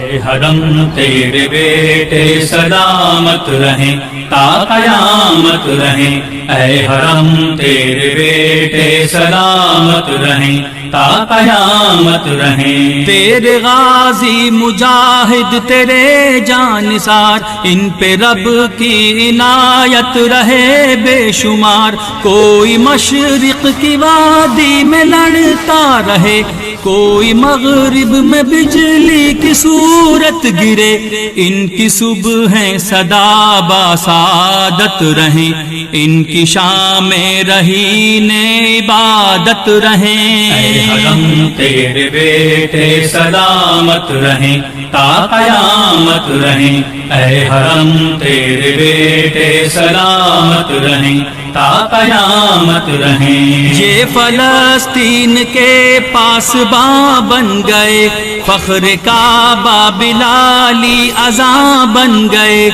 اے حرم تیرے بیٹے سلامت رہیں تا قیامت رہیں، اے حرم تیرے بیٹے سلامت رہیں تا قیامت رہیں۔ تیرے غازی مجاہد تیرے جانثار، ان پہ رب کی عنایت رہے بے شمار۔ کوئی مشرق کی وادی میں لڑتا رہے، کوئی مغرب میں بجلی کی صورت گرے، ان کی صبحیں صدا باسعادت رہیں، ان کی شامیں رہین عبادت رہیں۔ اے حرم تیرے بیٹے سلامت رہیں تا قیامت رہیں، اے حرم تیرے بیٹے سلامت رہیں تا قیامت رہیں۔ یہ فلسطین کے پاس باں بن گئے، فخر کعبہ بلالی اذاں بن گئے،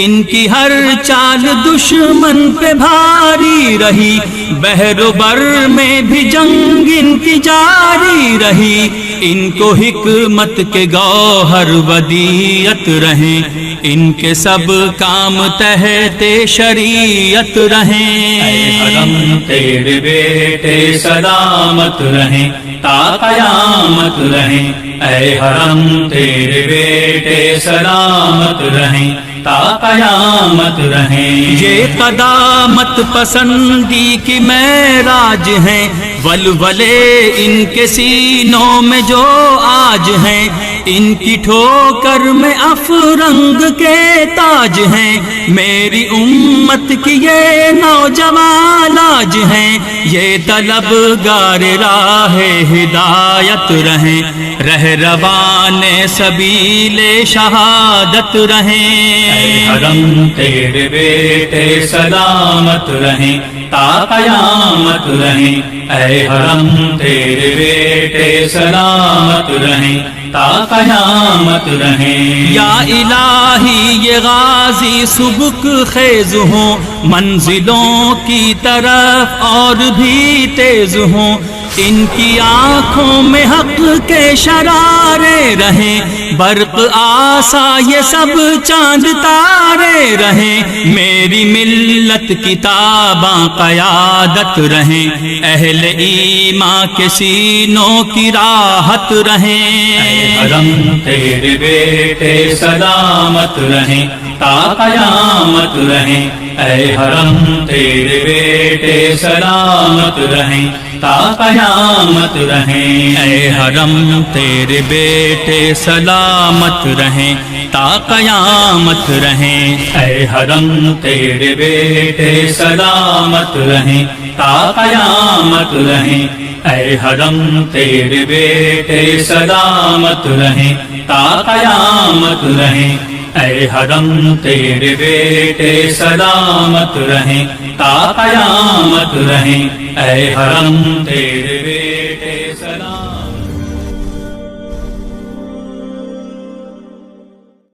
ان کی ہر چال دشمن پہ بھاری رہی، بحر و بر میں بھی جنگ ان کی جاری رہی، ان کو حکمت کے گوہر ودیعت رہیں، ان کے سب کام تحت شریعت رہیں۔ اے حرم تیرے بیٹے سلامت رہیں تا قیامت رہیں، اے حرم تیرے بیٹے سلامت رہیں تا قیامت رہیں۔ یہ قدامت پسندی کی معراج ہیں، ولولے ان کے سینوں میں جو آج ہیں، ان کی ٹھوکر میں افرنگ کے تاج ہیں، میری امت کی یہ نوجوان آج ہیں، یہ طلبگار راہ ہدایت رہیں، رہروان سبیل شہادت رہیں۔ اے حرم تیرے بیٹے سلامت رہیں تا قیامت رہیں، اے حرم تیرے بیٹے سلامت رہیں تا قیامت رہیں۔ یا الہی یہ غازی سبک خیز ہوں، منزلوں کی طرف اور بھی تیز ہوں، ان کی آنکھوں میں حق کے شرارے رہیں، برق آسا یہ سب چاند تارے رہیں، میری ملت کتاباں قیادت رہیں، اہل ایمان کے سینوں کی راحت رہیں۔ اے حرم تیرے بیٹے سلامت رہیں تا قیامت رہیں، اے حرم تیرے بیٹے سلامت رہیں تا قیامت رہیں۔ اے حرم تیرے بیٹے سلامت رہیں تا قیامت رہیں، اے حرم تیرے بیٹے سلامت رہیں تا قیامت رہیں، اے حرم تیرے بیٹے سلامت رہیں تا قیامت رہیں، اے حرم تیرے بیٹے سلامت رہیں تا قیامت رہیں، اے حرم تیرے